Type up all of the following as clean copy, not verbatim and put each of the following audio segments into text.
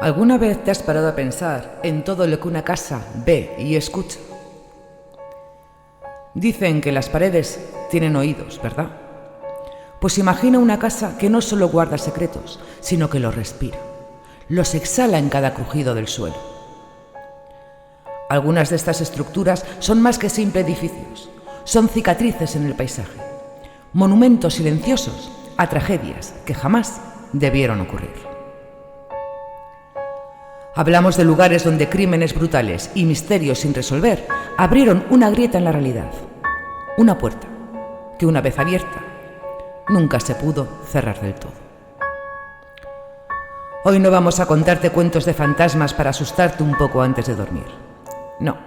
¿Alguna vez te has parado a pensar en todo lo que una casa ve y escucha? Dicen que las paredes tienen oídos, ¿verdad? Pues imagina una casa que no solo guarda secretos, sino que los respira, los exhala en cada crujido del suelo. Algunas de estas estructuras son más que simples edificios, son cicatrices en el paisaje, monumentos silenciosos a tragedias que jamás debieron ocurrir. Hablamos de lugares donde crímenes brutales y misterios sin resolver abrieron una grieta en la realidad, una puerta que, una vez abierta, nunca se pudo cerrar del todo. Hoy no vamos a contarte cuentos de fantasmas para asustarte un poco antes de dormir. No.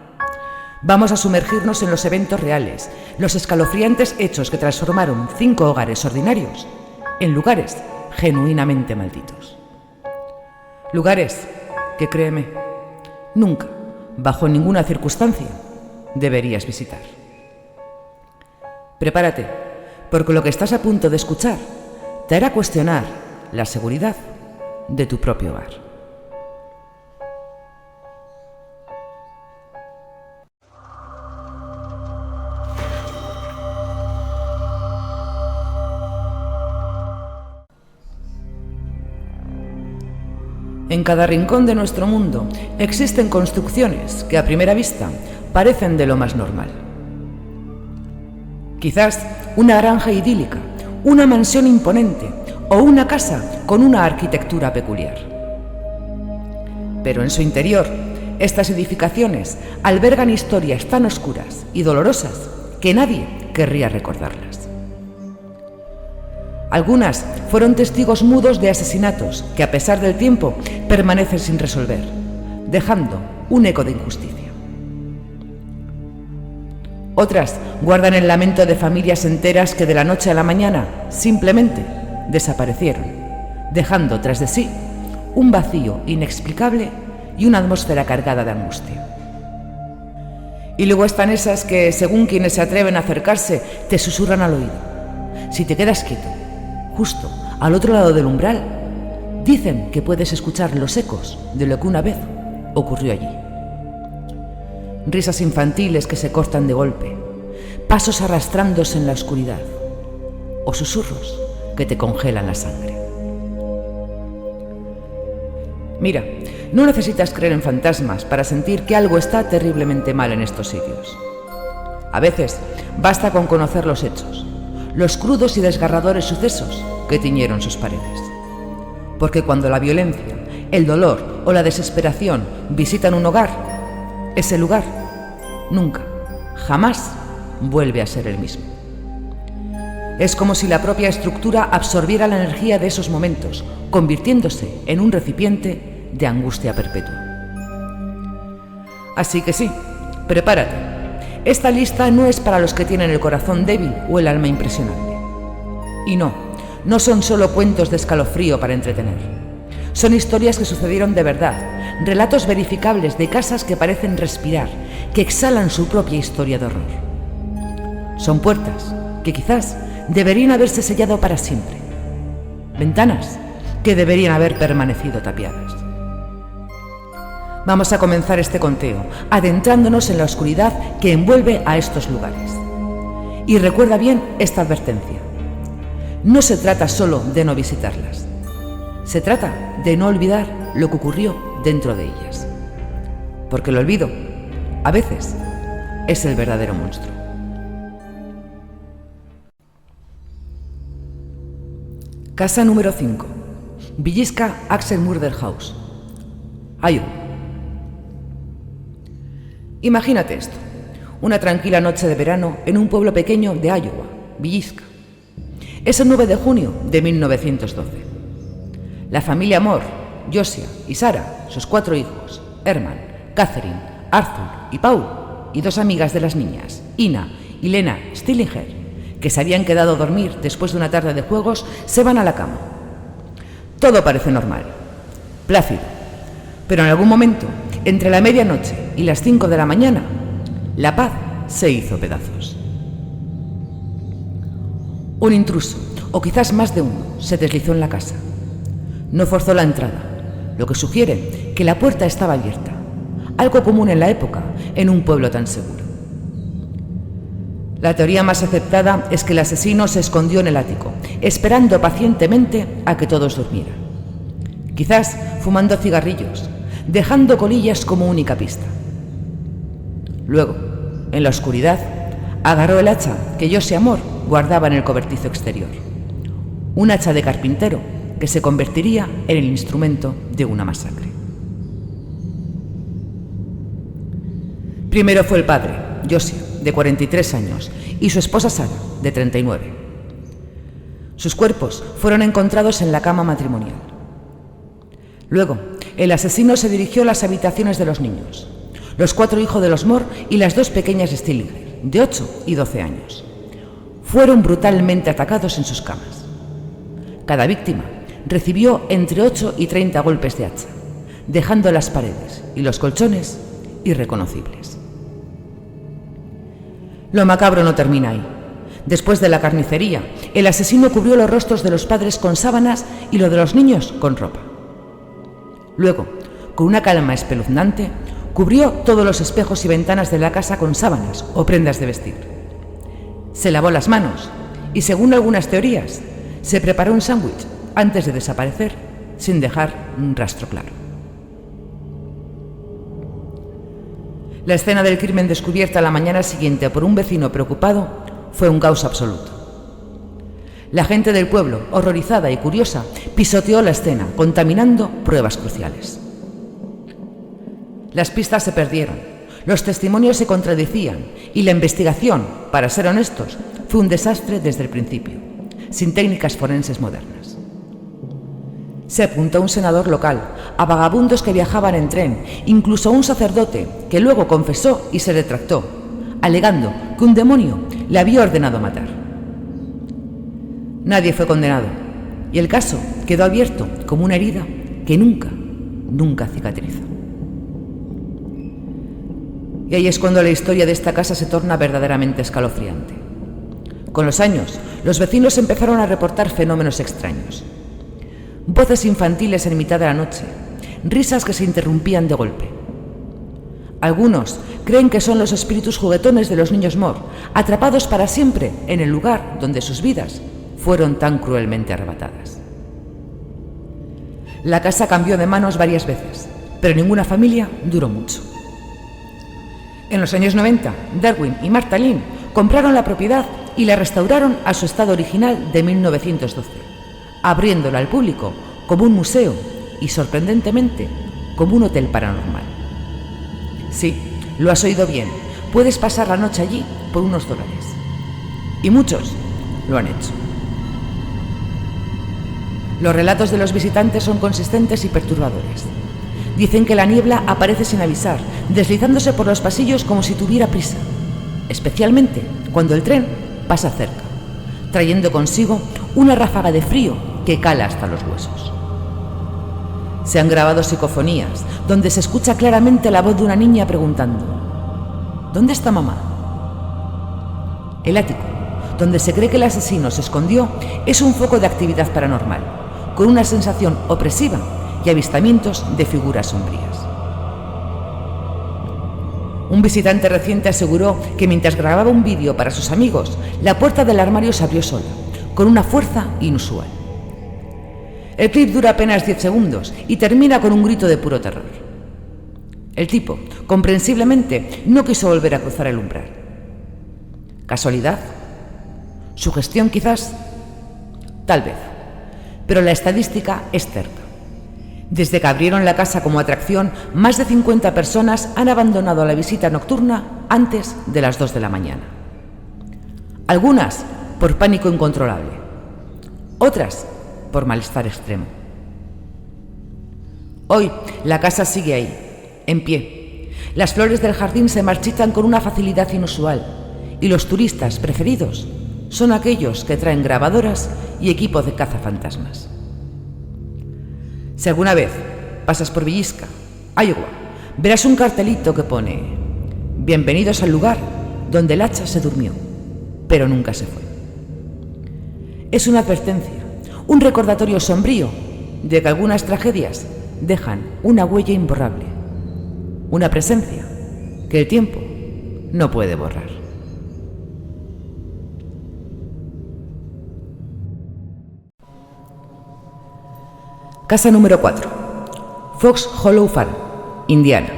Vamos a sumergirnos en los eventos reales, los escalofriantes hechos que transformaron 5 hogares ordinarios en lugares genuinamente malditos. Lugares que, créeme, nunca, bajo ninguna circunstancia, deberías visitar. Prepárate, porque lo que estás a punto de escuchar te hará cuestionar la seguridad de tu propio hogar. En cada rincón de nuestro mundo existen construcciones que a primera vista parecen de lo más normal. Quizás una granja idílica, una mansión imponente o una casa con una arquitectura peculiar. Pero en su interior, estas edificaciones albergan historias tan oscuras y dolorosas que nadie querría recordarlas. Algunas fueron testigos mudos de asesinatos que, a pesar del tiempo, permanecen sin resolver, dejando un eco de injusticia. Otras guardan el lamento de familias enteras que de la noche a la mañana simplemente desaparecieron, dejando tras de sí un vacío inexplicable y una atmósfera cargada de angustia. Y luego están esas que, según quienes se atreven a acercarse, te susurran al oído. Si te quedas quieto, justo al otro lado del umbral, dicen que puedes escuchar los ecos de lo que una vez ocurrió allí. Risas infantiles que se cortan de golpe, pasos arrastrándose en la oscuridad, o susurros que te congelan la sangre. Mira, no necesitas creer en fantasmas para sentir que algo está terriblemente mal en estos sitios. A veces basta con conocer los hechos, los crudos y desgarradores sucesos que tiñeron sus paredes. Porque cuando la violencia, el dolor o la desesperación visitan un hogar, ese lugar nunca, jamás vuelve a ser el mismo. Es como si la propia estructura absorbiera la energía de esos momentos, convirtiéndose en un recipiente de angustia perpetua. Así que sí, prepárate. Esta lista no es para los que tienen el corazón débil o el alma impresionable. Y no son solo cuentos de escalofrío para entretener. Son historias que sucedieron de verdad, relatos verificables de casas que parecen respirar, que exhalan su propia historia de horror. Son puertas que quizás deberían haberse sellado para siempre. Ventanas que deberían haber permanecido tapiadas. Vamos a comenzar este conteo, adentrándonos en la oscuridad que envuelve a estos lugares. Y recuerda bien esta advertencia. No se trata solo de no visitarlas. Se trata de no olvidar lo que ocurrió dentro de ellas. Porque el olvido, a veces, es el verdadero monstruo. Casa número 5. Villisca Axel Murder House, Iowa. Imagínate esto, una tranquila noche de verano en un pueblo pequeño de Iowa, Villisca. Es el 9 de junio de 1912. La familia Moore, Josiah y Sarah, sus 4 hijos, Herman, Catherine, Arthur y Paul, y 2 amigas de las niñas, Ina y Lena Stillinger, que se habían quedado a dormir después de una tarde de juegos, se van a la cama. Todo parece normal, plácido, pero en algún momento, entre la medianoche y las 5 de la mañana, la paz se hizo pedazos. Un intruso, o quizás más de uno, se deslizó en la casa. No forzó la entrada, lo que sugiere que la puerta estaba abierta, algo común en la época en un pueblo tan seguro. La teoría más aceptada es que el asesino se escondió en el ático, esperando pacientemente a que todos durmieran. Quizás fumando cigarrillos, dejando colillas como única pista. Luego, en la oscuridad, agarró el hacha que José Amor guardaba en el cobertizo exterior. Un hacha de carpintero que se convertiría en el instrumento de una masacre. Primero fue el padre, José, de 43 años, y su esposa Sara, de 39. Sus cuerpos fueron encontrados en la cama matrimonial. Luego, el asesino se dirigió a las habitaciones de los niños, los 4 hijos de los Moore y las 2 pequeñas Stillinger, de 8 y 12 años. Fueron brutalmente atacados en sus camas. Cada víctima recibió entre 8 y 30 golpes de hacha, dejando las paredes y los colchones irreconocibles. Lo macabro no termina ahí. Después de la carnicería, el asesino cubrió los rostros de los padres con sábanas y lo de los niños con ropa. Luego, con una calma espeluznante, cubrió todos los espejos y ventanas de la casa con sábanas o prendas de vestir. Se lavó las manos y, según algunas teorías, se preparó un sándwich antes de desaparecer sin dejar un rastro claro. La escena del crimen descubierta la mañana siguiente por un vecino preocupado fue un caos absoluto. La gente del pueblo, horrorizada y curiosa, pisoteó la escena, contaminando pruebas cruciales. Las pistas se perdieron, los testimonios se contradecían y la investigación, para ser honestos, fue un desastre desde el principio, sin técnicas forenses modernas. Se apuntó a un senador local, a vagabundos que viajaban en tren, incluso a un sacerdote que luego confesó y se retractó, alegando que un demonio le había ordenado matar. Nadie fue condenado y el caso quedó abierto como una herida que nunca cicatrizó. Y ahí es cuando la historia de esta casa se torna verdaderamente escalofriante. Con los años, los vecinos empezaron a reportar fenómenos extraños. Voces infantiles en mitad de la noche, risas que se interrumpían de golpe. Algunos creen que son los espíritus juguetones de los niños Moore, atrapados para siempre en el lugar donde sus vidas fueron tan cruelmente arrebatadas. La casa cambió de manos varias veces, pero ninguna familia duró mucho. En los años 90, Darwin y Martha Lynn compraron la propiedad y la restauraron a su estado original de 1912, abriéndola al público como un museo y, sorprendentemente, como un hotel paranormal. Sí, lo has oído bien, puedes pasar la noche allí por unos $. Y muchos lo han hecho. Los relatos de los visitantes son consistentes y perturbadores. Dicen que la niebla aparece sin avisar, deslizándose por los pasillos como si tuviera prisa, especialmente cuando el tren pasa cerca, trayendo consigo una ráfaga de frío que cala hasta los huesos. Se han grabado psicofonías donde se escucha claramente la voz de una niña preguntando: ¿dónde está mamá? El ático, donde se cree que el asesino se escondió, es un foco de actividad paranormal, con una sensación opresiva y avistamientos de figuras sombrías. Un visitante reciente aseguró que mientras grababa un vídeo para sus amigos, la puerta del armario se abrió sola, con una fuerza inusual. El clip dura apenas 10 segundos y termina con un grito de puro terror. El tipo, comprensiblemente, no quiso volver a cruzar el umbral. ¿Casualidad? ¿Sugestión quizás? Tal vez, pero la estadística es cerca. Desde que abrieron la casa como atracción, más de 50 personas han abandonado la visita nocturna antes de las 2 de la mañana. Algunas por pánico incontrolable, otras por malestar extremo. Hoy la casa sigue ahí, en pie. Las flores del jardín se marchitan con una facilidad inusual y los turistas preferidos son aquellos que traen grabadoras y equipo de cazafantasmas. Si alguna vez pasas por Villisca, Iowa, verás un cartelito que pone: bienvenidos al lugar donde el hacha se durmió, pero nunca se fue. Es una advertencia, un recordatorio sombrío de que algunas tragedias dejan una huella imborrable, una presencia que el tiempo no puede borrar. Casa número 4. Fox Hollow Farm, Indiana.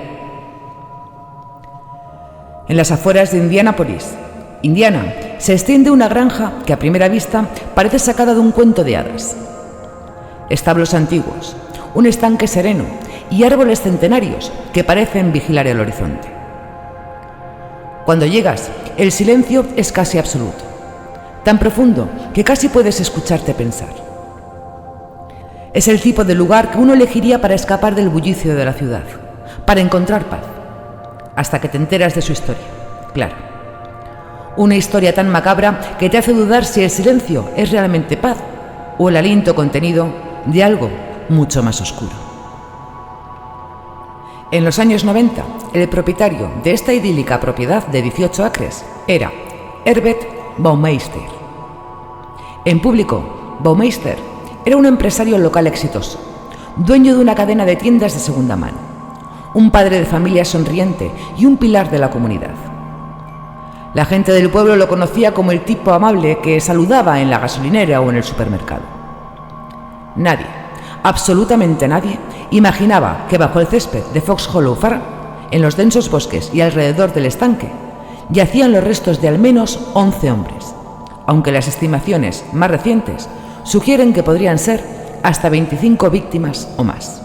En las afueras de Indianápolis, Indiana, se extiende una granja que a primera vista parece sacada de un cuento de hadas. Establos antiguos, un estanque sereno y árboles centenarios que parecen vigilar el horizonte. Cuando llegas, el silencio es casi absoluto, tan profundo que casi puedes escucharte pensar. Es el tipo de lugar que uno elegiría para escapar del bullicio de la ciudad, para encontrar paz, hasta que te enteras de su historia, claro. Una historia tan macabra que te hace dudar si el silencio es realmente paz o el aliento contenido de algo mucho más oscuro. En los años 90, el propietario de esta idílica propiedad de 18 acres era Herbert Baumeister. En público, Baumeister era un empresario local exitoso, dueño de una cadena de tiendas de segunda mano, un padre de familia sonriente y un pilar de la comunidad. La gente del pueblo lo conocía como el tipo amable que saludaba en la gasolinera o en el supermercado. Nadie, absolutamente nadie, imaginaba que bajo el césped de Fox Hollow Farm, en los densos bosques y alrededor del estanque, yacían los restos de al menos 11 hombres, aunque las estimaciones más recientes sugieren que podrían ser hasta 25 víctimas o más.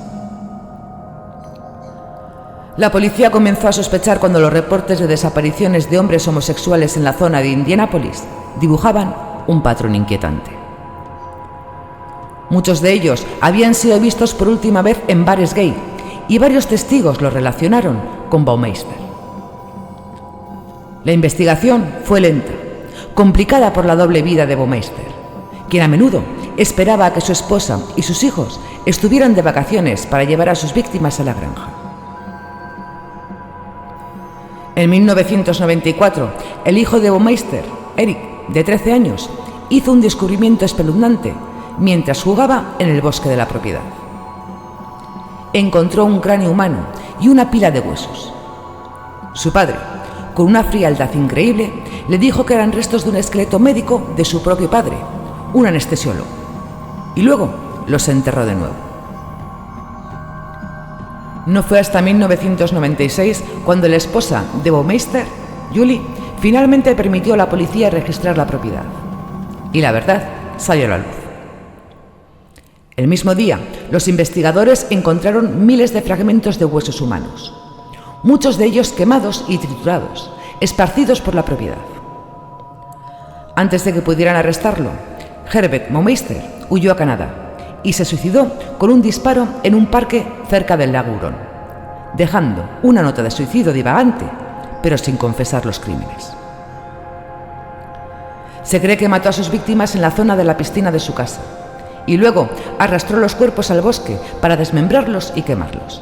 La policía comenzó a sospechar cuando los reportes de desapariciones de hombres homosexuales en la zona de Indianápolis dibujaban un patrón inquietante. Muchos de ellos habían sido vistos por última vez en bares gay y varios testigos los relacionaron con Baumeister. La investigación fue lenta, complicada por la doble vida de Baumeister, quien a menudo esperaba a que su esposa y sus hijos estuvieran de vacaciones para llevar a sus víctimas a la granja. En 1994, el hijo de Baumeister, Eric, de 13 años, hizo un descubrimiento espeluznante mientras jugaba en el bosque de la propiedad. Encontró un cráneo humano y una pila de huesos. Su padre, con una frialdad increíble, le dijo que eran restos de un esqueleto médico de su propio padre, un anestesiólogo, y luego los enterró de nuevo. No fue hasta 1996 cuando la esposa de Baumeister, Julie, finalmente permitió a la policía registrar la propiedad. Y la verdad salió a la luz. El mismo día, los investigadores encontraron miles de fragmentos de huesos humanos, muchos de ellos quemados y triturados, esparcidos por la propiedad. Antes de que pudieran arrestarlo, Herbert Baumeister huyó a Canadá y se suicidó con un disparo en un parque cerca del lago Huron, dejando una nota de suicidio divagante, pero sin confesar los crímenes. Se cree que mató a sus víctimas en la zona de la piscina de su casa y luego arrastró los cuerpos al bosque para desmembrarlos y quemarlos.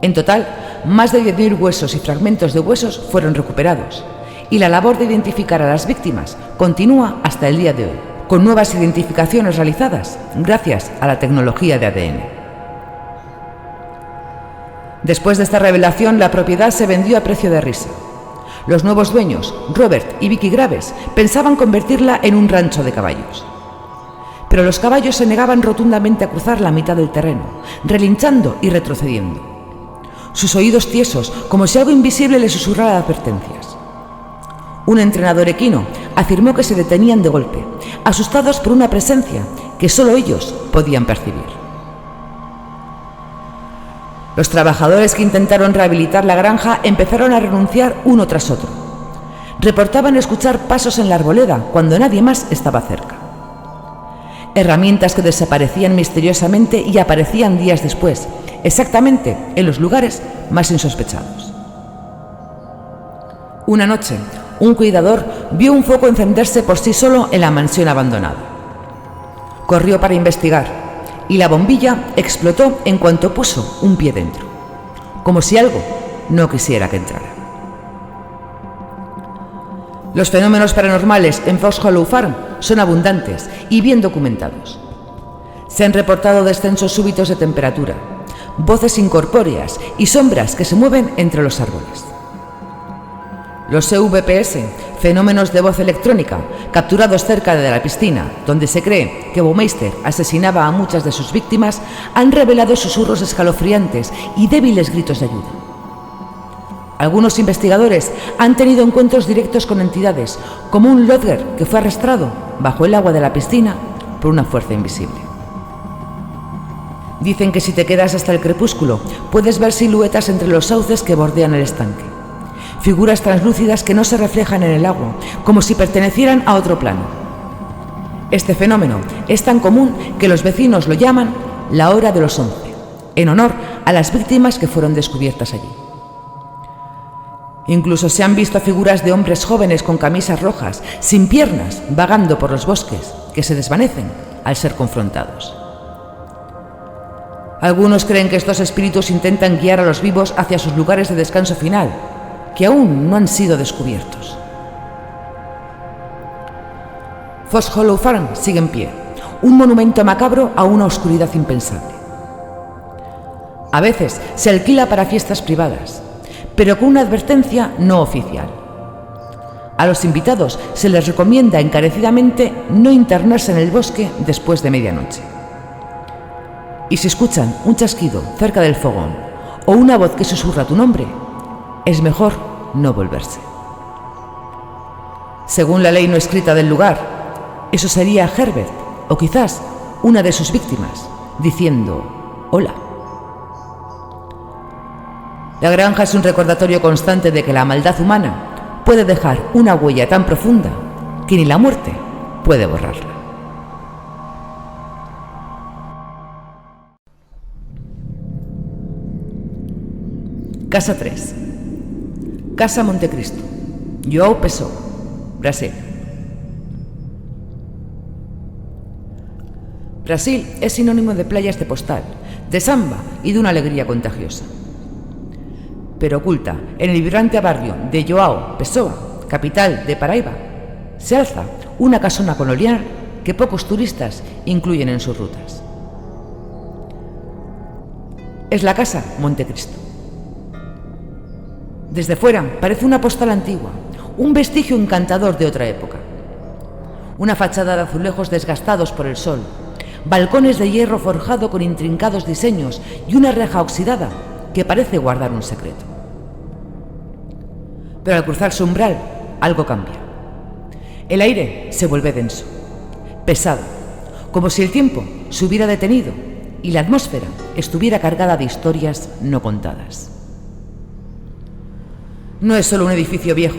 En total, más de 10.000 huesos y fragmentos de huesos fueron recuperados, y la labor de identificar a las víctimas continúa hasta el día de hoy, con nuevas identificaciones realizadas gracias a la tecnología de ADN. Después de esta revelación, la propiedad se vendió a precio de risa. Los nuevos dueños, Robert y Vicky Graves, pensaban convertirla en un rancho de caballos. Pero los caballos se negaban rotundamente a cruzar la mitad del terreno, relinchando y retrocediendo. Sus oídos tiesos, como si algo invisible les susurrara advertencias. Un entrenador equino afirmó que se detenían de golpe, asustados por una presencia que solo ellos podían percibir. Los trabajadores que intentaron rehabilitar la granja empezaron a renunciar uno tras otro. Reportaban escuchar pasos en la arboleda cuando nadie más estaba cerca. Herramientas que desaparecían misteriosamente y aparecían días después, exactamente en los lugares más insospechados. Una noche, un cuidador vio un foco encenderse por sí solo en la mansión abandonada. Corrió para investigar y la bombilla explotó en cuanto puso un pie dentro, como si algo no quisiera que entrara. Los fenómenos paranormales en Fox Hollow Farm son abundantes y bien documentados. Se han reportado descensos súbitos de temperatura, voces incorpóreas y sombras que se mueven entre los árboles. Los EVPS, fenómenos de voz electrónica, capturados cerca de la piscina, donde se cree que Baumeister asesinaba a muchas de sus víctimas, han revelado susurros escalofriantes y débiles gritos de ayuda. Algunos investigadores han tenido encuentros directos con entidades, como un lodger que fue arrastrado bajo el agua de la piscina por una fuerza invisible. Dicen que si te quedas hasta el crepúsculo, puedes ver siluetas entre los sauces que bordean el estanque. Figuras translúcidas que no se reflejan en el agua, como si pertenecieran a otro plano. Este fenómeno es tan común que los vecinos lo llaman la hora de los 11, en honor a las víctimas que fueron descubiertas allí. Incluso se han visto figuras de hombres jóvenes con camisas rojas, sin piernas, vagando por los bosques, que se desvanecen al ser confrontados. Algunos creen que estos espíritus intentan guiar a los vivos hacia sus lugares de descanso final, que aún no han sido descubiertos. Foss Hollow Farm sigue en pie, un monumento macabro a una oscuridad impensable. A veces se alquila para fiestas privadas, pero con una advertencia no oficial. A los invitados se les recomienda encarecidamente no internarse en el bosque después de medianoche. Y si escuchan un chasquido cerca del fogón o una voz que susurra tu nombre, es mejor no volverse. Según la ley no escrita del lugar, eso sería Herbert, o quizás una de sus víctimas, diciendo hola. La granja es un recordatorio constante de que la maldad humana puede dejar una huella tan profunda que ni la muerte puede borrarla. Casa 3. Casa Montecristo, João Pessoa, Brasil. Brasil es sinónimo de playas de postal, de samba y de una alegría contagiosa. Pero oculta en el vibrante barrio de João Pessoa, capital de Paraíba, se alza una casona colonial que pocos turistas incluyen en sus rutas. Es la Casa Montecristo. Desde fuera parece una postal antigua, un vestigio encantador de otra época. Una fachada de azulejos desgastados por el sol, balcones de hierro forjado con intrincados diseños y una reja oxidada que parece guardar un secreto. Pero al cruzar su umbral, algo cambia. El aire se vuelve denso, pesado, como si el tiempo se hubiera detenido y la atmósfera estuviera cargada de historias no contadas. No es solo un edificio viejo,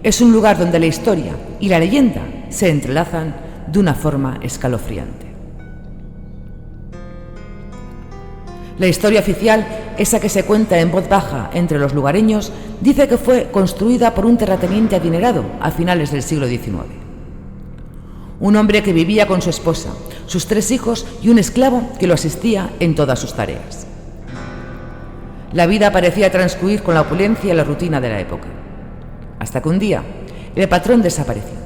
es un lugar donde la historia y la leyenda se entrelazan de una forma escalofriante. La historia oficial, esa que se cuenta en voz baja entre los lugareños, dice que fue construida por un terrateniente adinerado a finales del siglo XIX. Un hombre que vivía con su esposa, sus 3 hijos y un esclavo que lo asistía en todas sus tareas. La vida parecía transcurrir con la opulencia y la rutina de la época, hasta que un día el patrón desapareció.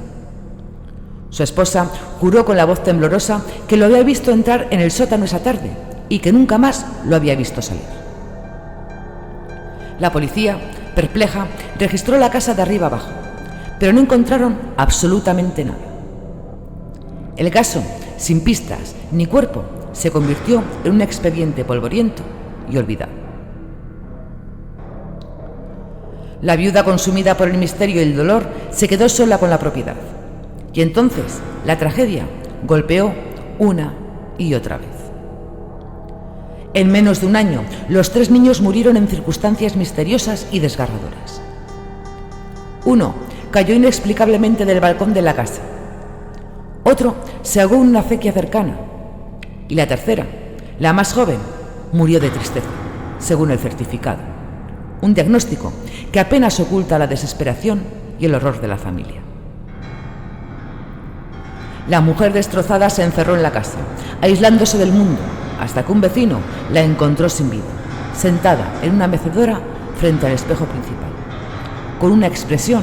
Su esposa juró con la voz temblorosa que lo había visto entrar en el sótano esa tarde y que nunca más lo había visto salir. La policía, perpleja, registró la casa de arriba abajo, pero no encontraron absolutamente nada. El caso, sin pistas ni cuerpo, se convirtió en un expediente polvoriento y olvidado. La viuda, consumida por el misterio y el dolor, se quedó sola con la propiedad. Y entonces la tragedia golpeó una y otra vez. En menos de un año, los 3 niños murieron en circunstancias misteriosas y desgarradoras. Uno cayó inexplicablemente del balcón de la casa. Otro se ahogó en una acequia cercana. Y la tercera, la más joven, murió de tristeza, según el certificado. Un diagnóstico que apenas oculta la desesperación y el horror de la familia. La mujer destrozada se encerró en la casa, aislándose del mundo, hasta que un vecino la encontró sin vida, sentada en una mecedora frente al espejo principal, con una expresión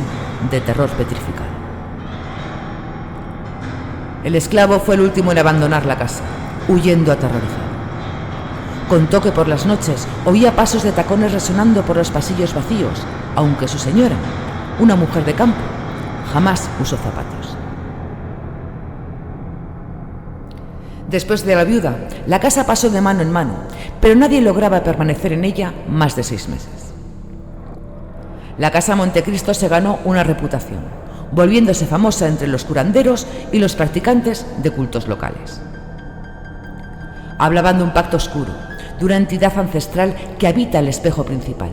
de terror petrificado. El esclavo fue el último en abandonar la casa, huyendo aterrorizado. Contó que por las noches oía pasos de tacones resonando por los pasillos vacíos, aunque su señora, una mujer de campo, jamás usó zapatos. Después de la viuda, la casa pasó de mano en mano, pero nadie lograba permanecer en ella más de 6 meses. La casa Montecristo se ganó una reputación, volviéndose famosa entre los curanderos y los practicantes de cultos locales. Hablaban de un pacto oscuro, de una entidad ancestral que habita el espejo principal.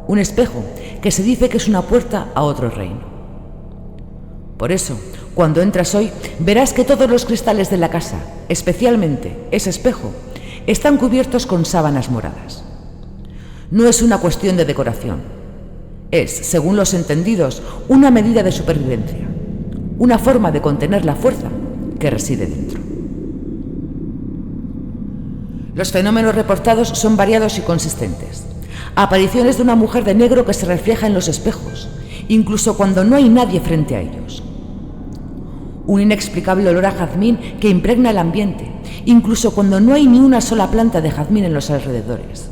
Un espejo que se dice que es una puerta a otro reino. Por eso, cuando entras hoy, verás que todos los cristales de la casa, especialmente ese espejo, están cubiertos con sábanas moradas. No es una cuestión de decoración. Es, según los entendidos, una medida de supervivencia, una forma de contener la fuerza que reside dentro. Los fenómenos reportados son variados y consistentes. Apariciones de una mujer de negro que se refleja en los espejos, incluso cuando no hay nadie frente a ellos. Un inexplicable olor a jazmín que impregna el ambiente, incluso cuando no hay ni una sola planta de jazmín en los alrededores.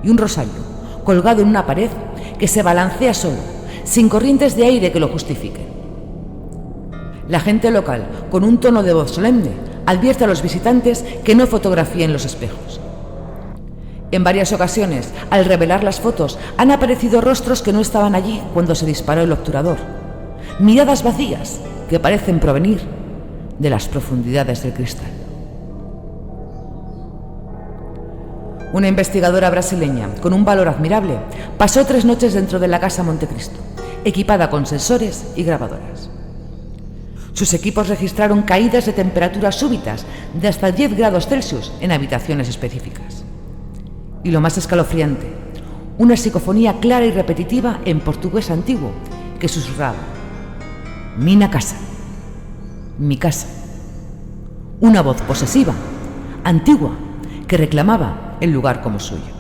Y un rosario, colgado en una pared, que se balancea solo, sin corrientes de aire que lo justifiquen. La gente local, con un tono de voz solemne, advierte a los visitantes que no fotografíen los espejos. En varias ocasiones, al revelar las fotos, han aparecido rostros que no estaban allí cuando se disparó el obturador. Miradas vacías que parecen provenir de las profundidades del cristal. Una investigadora brasileña, con un valor admirable, pasó 3 noches dentro de la casa Montecristo, equipada con sensores y grabadoras. Sus equipos registraron caídas de temperaturas súbitas de hasta 10 grados Celsius en habitaciones específicas. Y lo más escalofriante, una psicofonía clara y repetitiva en portugués antiguo que susurraba: «Mina casa, mi casa». Una voz posesiva, antigua, que reclamaba el lugar como suyo.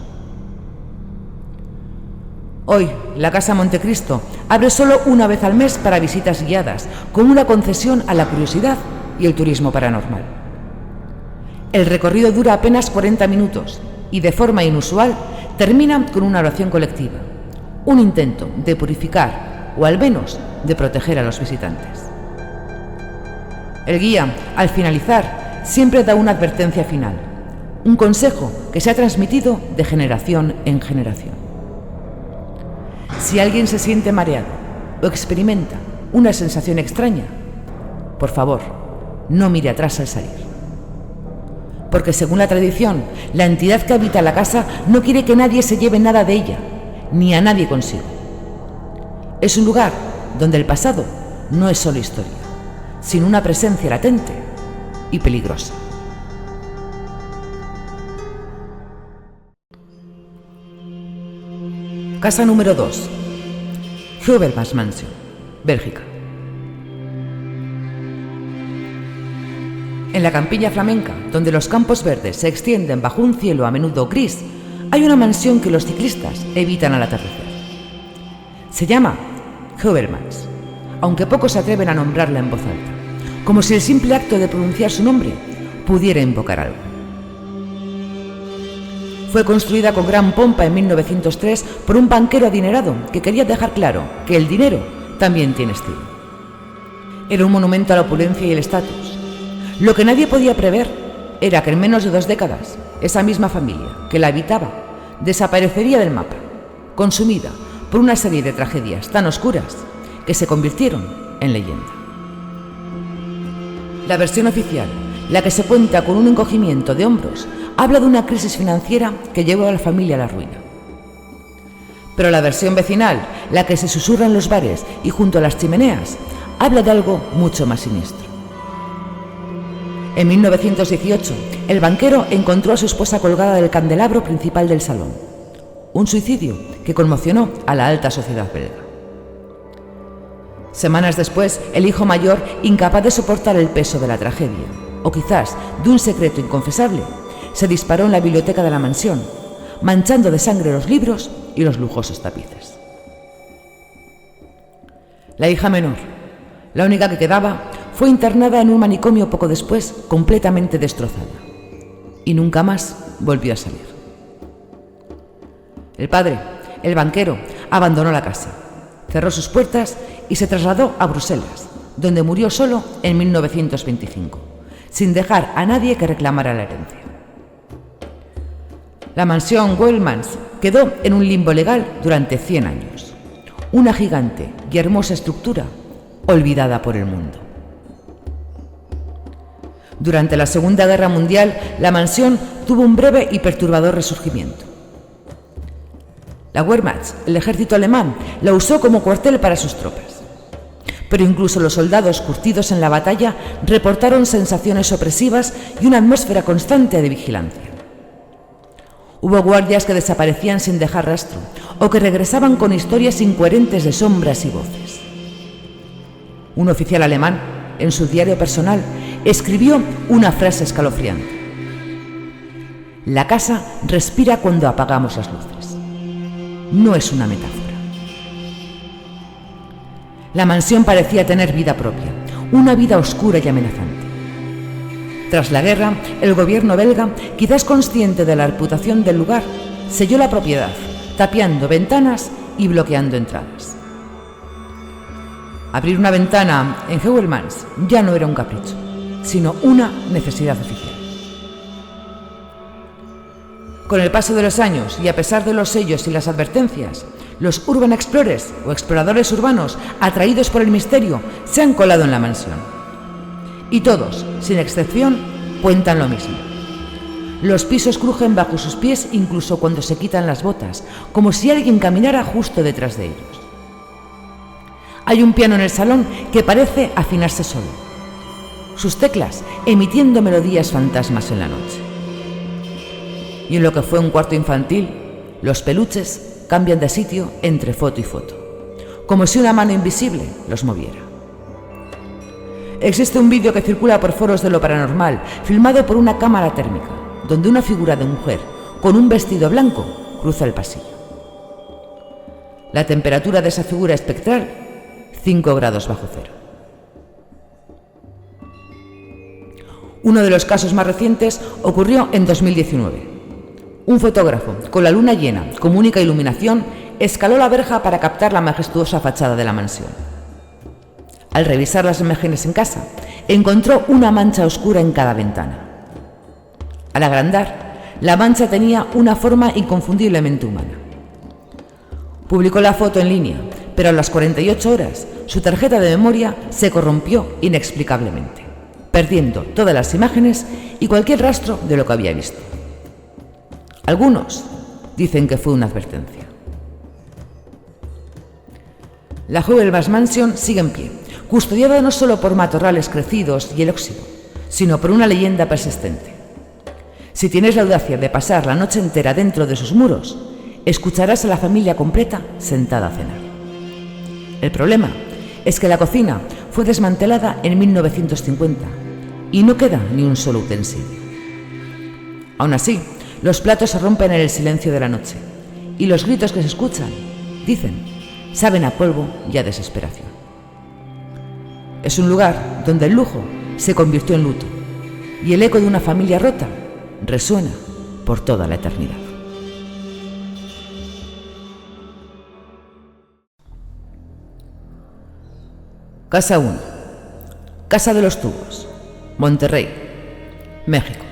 Hoy, la Casa Montecristo abre solo una vez al mes para visitas guiadas, con una concesión a la curiosidad y el turismo paranormal. El recorrido dura apenas 40 minutos y, de forma inusual, termina con una oración colectiva, un intento de purificar o al menos de proteger a los visitantes. El guía, al finalizar, siempre da una advertencia final, un consejo que se ha transmitido de generación en generación. Si alguien se siente mareado o experimenta una sensación extraña, por favor, no mire atrás al salir. Porque según la tradición, la entidad que habita la casa no quiere que nadie se lleve nada de ella, ni a nadie consigo. Es un lugar donde el pasado no es solo historia, sino una presencia latente y peligrosa. Casa número 2. Heuvelmans Mansion, Bélgica. En la campiña flamenca, donde los campos verdes se extienden bajo un cielo a menudo gris, hay una mansión que los ciclistas evitan al atardecer. Se llama Heuvelmans, aunque pocos se atreven a nombrarla en voz alta, como si el simple acto de pronunciar su nombre pudiera invocar algo. Fue construida con gran pompa en 1903 por un banquero adinerado que quería dejar claro que el dinero también tiene estilo. Era un monumento a la opulencia y el estatus. Lo que nadie podía prever era que en menos de 2 décadas, esa misma familia que la habitaba desaparecería del mapa, consumida por una serie de tragedias tan oscuras que se convirtieron en leyenda. La versión oficial, la que se cuenta con un encogimiento de hombros, habla de una crisis financiera que llevó a la familia a la ruina. Pero la versión vecinal, la que se susurra en los bares y junto a las chimeneas, habla de algo mucho más siniestro. En 1918, el banquero encontró a su esposa colgada del candelabro principal del salón. Un suicidio que conmocionó a la alta sociedad belga. Semanas después, el hijo mayor, incapaz de soportar el peso de la tragedia, o quizás de un secreto inconfesable, se disparó en la biblioteca de la mansión, manchando de sangre los libros y los lujosos tapices. La hija menor, la única que quedaba, fue internada en un manicomio poco después, completamente destrozada, y nunca más volvió a salir. El padre, el banquero, abandonó la casa, cerró sus puertas y se trasladó a Bruselas, donde murió solo en 1925, sin dejar a nadie que reclamara la herencia. La mansión Wellmans quedó en un limbo legal durante 100 años, una gigante y hermosa estructura olvidada por el mundo. Durante la Segunda Guerra Mundial, la mansión tuvo un breve y perturbador resurgimiento. La Wehrmacht, el ejército alemán, la usó como cuartel para sus tropas. Pero incluso los soldados curtidos en la batalla reportaron sensaciones opresivas y una atmósfera constante de vigilancia. Hubo guardias que desaparecían sin dejar rastro o que regresaban con historias incoherentes de sombras y voces. Un oficial alemán, en su diario personal, escribió una frase escalofriante: «La casa respira cuando apagamos las luces». No es una metáfora. La mansión parecía tener vida propia, una vida oscura y amenazante. Tras la guerra, el gobierno belga, quizás consciente de la reputación del lugar, selló la propiedad, tapiando ventanas y bloqueando entradas. Abrir una ventana en Heuvelmans ya no era un capricho, sino una necesidad oficial. Con el paso de los años y a pesar de los sellos y las advertencias, los urban explorers o exploradores urbanos atraídos por el misterio se han colado en la mansión. Y todos, sin excepción, cuentan lo mismo. Los pisos crujen bajo sus pies incluso cuando se quitan las botas, como si alguien caminara justo detrás de ellos. Hay un piano en el salón que parece afinarse solo, sus teclas emitiendo melodías fantasmas en la noche. Y en lo que fue un cuarto infantil, los peluches cambian de sitio entre foto y foto, como si una mano invisible los moviera. Existe un vídeo que circula por foros de lo paranormal, filmado por una cámara térmica, donde una figura de mujer con un vestido blanco cruza el pasillo. La temperatura de esa figura espectral, 5 grados bajo cero. Uno de los casos más recientes ocurrió en 2019. Un fotógrafo, con la luna llena como única iluminación, escaló la verja para captar la majestuosa fachada de la mansión. Al revisar las imágenes en casa, encontró una mancha oscura en cada ventana. Al agrandar, la mancha tenía una forma inconfundiblemente humana. Publicó la foto en línea, pero a las 48 horas su tarjeta de memoria se corrompió inexplicablemente, perdiendo todas las imágenes y cualquier rastro de lo que había visto. Algunos dicen que fue una advertencia. La Heuvelmans Mansion sigue en pie, custodiada no solo por matorrales crecidos y el óxido, sino por una leyenda persistente. Si tienes la audacia de pasar la noche entera dentro de sus muros, escucharás a la familia completa sentada a cenar. El problema es que la cocina fue desmantelada en 1950 y no queda ni un solo utensilio. Aún así, los platos se rompen en el silencio de la noche y los gritos que se escuchan, dicen, saben a polvo y a desesperación. Es un lugar donde el lujo se convirtió en luto y el eco de una familia rota resuena por toda la eternidad. Casa 1. Casa de los Tubos, Monterrey, México.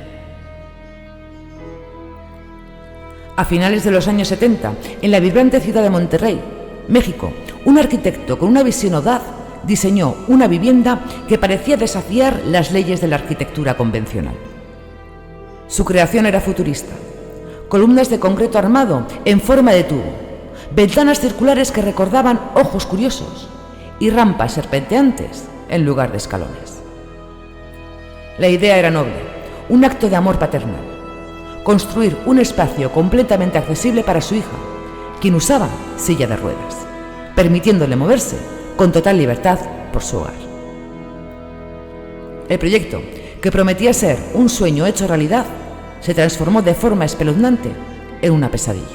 A finales de los años 70, en la vibrante ciudad de Monterrey, México, un arquitecto con una visión audaz diseñó una vivienda que parecía desafiar las leyes de la arquitectura convencional. Su creación era futurista: columnas de concreto armado en forma de tubo, ventanas circulares que recordaban ojos curiosos y rampas serpenteantes en lugar de escalones. La idea era noble, un acto de amor paternal: construir un espacio completamente accesible para su hija, quien usaba silla de ruedas, permitiéndole moverse con total libertad por su hogar. El proyecto, que prometía ser un sueño hecho realidad, se transformó de forma espeluznante en una pesadilla.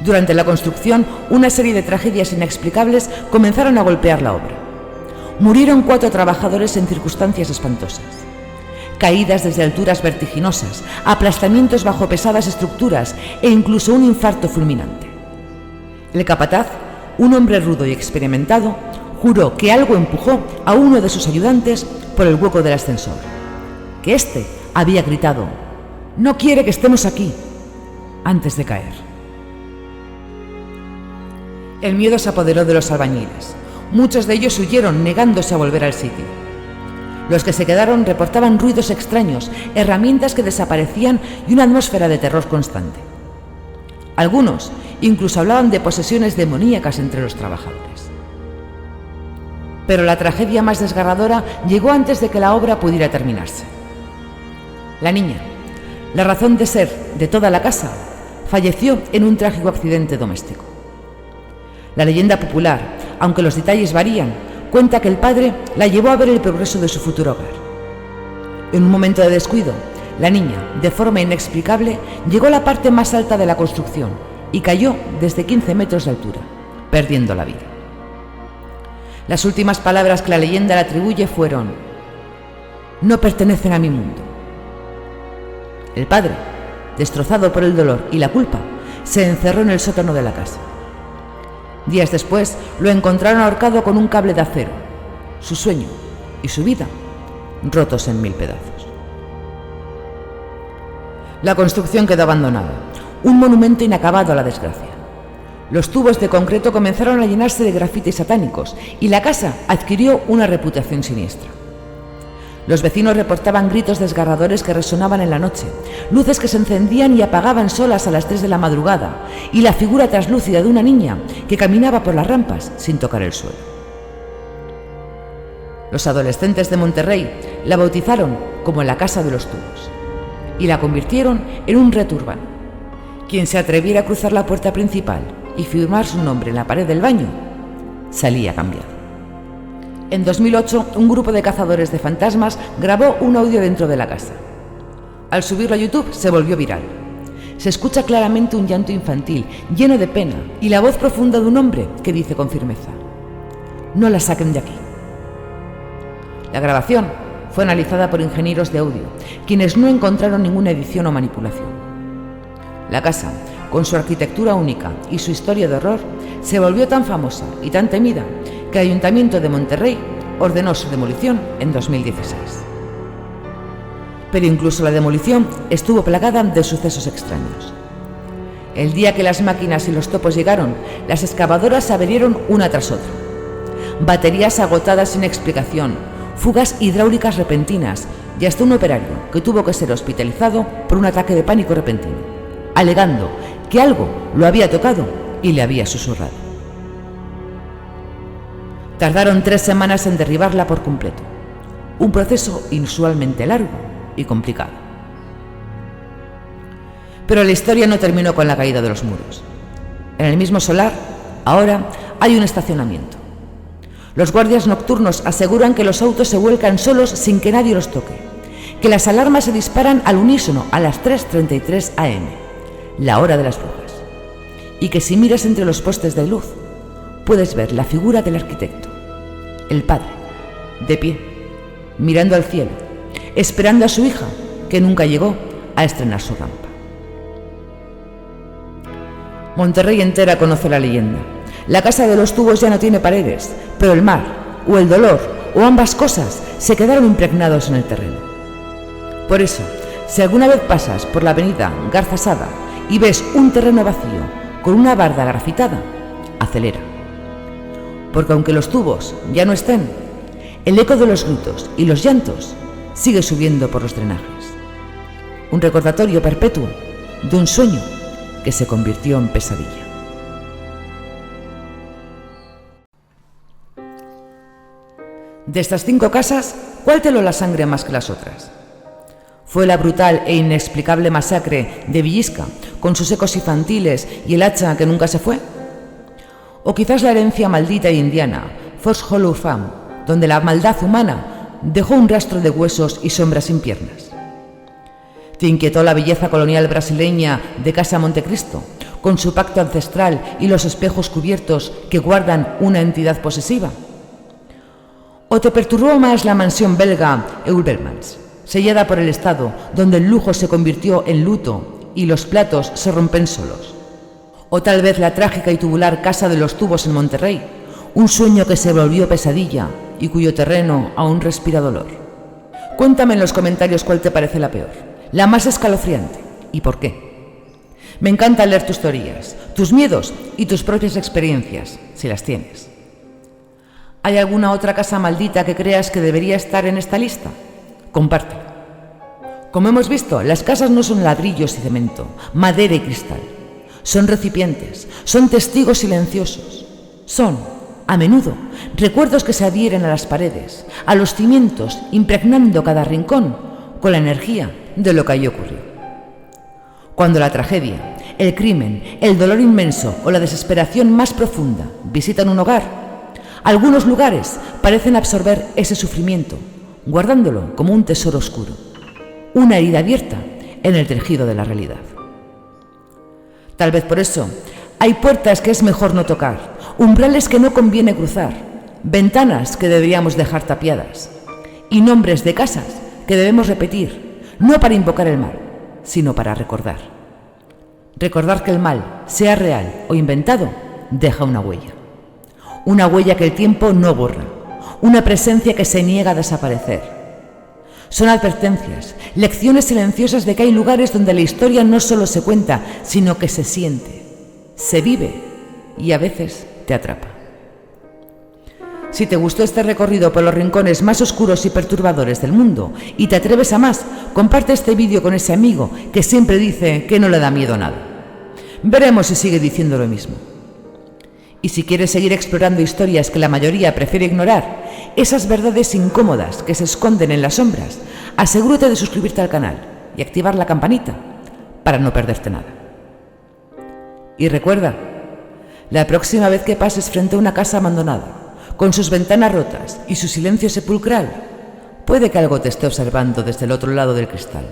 Durante la construcción, una serie de tragedias inexplicables comenzaron a golpear la obra. murieron 4 trabajadores en circunstancias espantosas. Caídas desde alturas vertiginosas, aplastamientos bajo pesadas estructuras e incluso un infarto fulminante. El capataz, un hombre rudo y experimentado, juró que algo empujó a uno de sus ayudantes por el hueco del ascensor, que éste había gritado: «No quiere que estemos aquí», antes de caer. El miedo se apoderó de los albañiles. Muchos de ellos huyeron, negándose a volver al sitio. Los que se quedaron reportaban ruidos extraños, herramientas que desaparecían y una atmósfera de terror constante. Algunos incluso hablaban de posesiones demoníacas entre los trabajadores. Pero la tragedia más desgarradora llegó antes de que la obra pudiera terminarse. La niña, la razón de ser de toda la casa, falleció en un trágico accidente doméstico. La leyenda popular, aunque los detalles varían, cuenta que el padre la llevó a ver el progreso de su futuro hogar. En un momento de descuido, la niña, de forma inexplicable, llegó a la parte más alta de la construcción y cayó desde 15 metros de altura, perdiendo la vida. Las últimas palabras que la leyenda le atribuye fueron: «No pertenecen a mi mundo». El padre, destrozado por el dolor y la culpa, se encerró en el sótano de la casa. Días después lo encontraron ahorcado con un cable de acero, su sueño y su vida rotos en 1000 pedazos. La construcción quedó abandonada, un monumento inacabado a la desgracia. Los tubos de concreto comenzaron a llenarse de grafitis satánicos y la casa adquirió una reputación siniestra. Los vecinos reportaban gritos desgarradores que resonaban en la noche, luces que se encendían y apagaban solas a las 3 de la madrugada y la figura traslúcida de una niña que caminaba por las rampas sin tocar el suelo. Los adolescentes de Monterrey la bautizaron como la Casa de los Tubos y la convirtieron en un reto urbano. Quien se atreviera a cruzar la puerta principal y firmar su nombre en la pared del baño salía cambiado. En 2008, un grupo de cazadores de fantasmas grabó un audio dentro de la casa. Al subirlo a YouTube se volvió viral. Se escucha claramente un llanto infantil, lleno de pena, y la voz profunda de un hombre que dice con firmeza: «No la saquen de aquí». La grabación fue analizada por ingenieros de audio, quienes no encontraron ninguna edición o manipulación. La casa, con su arquitectura única y su historia de horror, se volvió tan famosa y tan temida que el Ayuntamiento de Monterrey ordenó su demolición en 2016. Pero incluso la demolición estuvo plagada de sucesos extraños. El día que las máquinas y los topos llegaron, las excavadoras se abrieron una tras otra. Baterías agotadas sin explicación, fugas hidráulicas repentinas y hasta un operario que tuvo que ser hospitalizado por un ataque de pánico repentino, alegando que algo lo había tocado y le había susurrado. Tardaron 3 semanas en derribarla por completo, un proceso inusualmente largo y complicado. Pero la historia no terminó con la caída de los muros. En el mismo solar, ahora hay un estacionamiento. Los guardias nocturnos aseguran que los autos se vuelcan solos sin que nadie los toque, que las alarmas se disparan al unísono a las 3:33 am, la hora de las brujas, y que si miras entre los postes de luz, puedes ver la figura del arquitecto, el padre, de pie, mirando al cielo, esperando a su hija, que nunca llegó a estrenar su rampa. Monterrey entera conoce la leyenda. La Casa de los Tubos ya no tiene paredes, pero el mar, o el dolor, o ambas cosas, se quedaron impregnados en el terreno. Por eso, si alguna vez pasas por la avenida Garza Sada y ves un terreno vacío con una barda grafitada, acelera. Porque aunque los tubos ya no estén, el eco de los gritos y los llantos sigue subiendo por los drenajes. Un recordatorio perpetuo de un sueño que se convirtió en pesadilla. De estas 5 casas, ¿cuál te heló la sangre más que las otras? ¿Fue la brutal e inexplicable masacre de Villisca, con sus ecos infantiles y el hacha que nunca se fue? ¿O quizás la herencia maldita e indiana, Fox Hollow Farm, donde la maldad humana dejó un rastro de huesos y sombras sin piernas? ¿Te inquietó la belleza colonial brasileña de Casa Montecristo, con su pacto ancestral y los espejos cubiertos que guardan una entidad posesiva? ¿O te perturbó más la mansión belga Eulbermans, sellada por el Estado, donde el lujo se convirtió en luto y los platos se rompen solos? ¿O tal vez la trágica y tubular Casa de los Tubos en Monterrey, un sueño que se volvió pesadilla y cuyo terreno aún respira dolor? Cuéntame en los comentarios cuál te parece la peor, la más escalofriante y por qué. Me encanta leer tus teorías, tus miedos y tus propias experiencias, si las tienes. ¿Hay alguna otra casa maldita que creas que debería estar en esta lista? Compártelo. Como hemos visto, las casas no son ladrillos y cemento, madera y cristal. Son recipientes, son testigos silenciosos. Son, a menudo, recuerdos que se adhieren a las paredes, a los cimientos, impregnando cada rincón con la energía de lo que allí ocurrió. Cuando la tragedia, el crimen, el dolor inmenso o la desesperación más profunda visitan un hogar, algunos lugares parecen absorber ese sufrimiento, guardándolo como un tesoro oscuro, una herida abierta en el tejido de la realidad. Tal vez por eso hay puertas que es mejor no tocar, umbrales que no conviene cruzar, ventanas que deberíamos dejar tapiadas y nombres de casas que debemos repetir, no para invocar el mal, sino para recordar. Recordar que el mal, sea real o inventado, deja una huella. Una huella que el tiempo no borra, una presencia que se niega a desaparecer. Son advertencias, lecciones silenciosas de que hay lugares donde la historia no solo se cuenta, sino que se siente, se vive y a veces te atrapa. Si te gustó este recorrido por los rincones más oscuros y perturbadores del mundo y te atreves a más, comparte este vídeo con ese amigo que siempre dice que no le da miedo nada. Veremos si sigue diciendo lo mismo. Y si quieres seguir explorando historias que la mayoría prefiere ignorar, esas verdades incómodas que se esconden en las sombras, asegúrate de suscribirte al canal y activar la campanita para no perderte nada. Y recuerda, la próxima vez que pases frente a una casa abandonada, con sus ventanas rotas y su silencio sepulcral, puede que algo te esté observando desde el otro lado del cristal.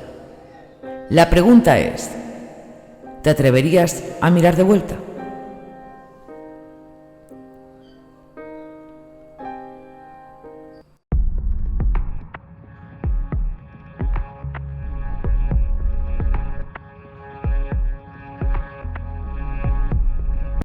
La pregunta es, ¿te atreverías a mirar de vuelta?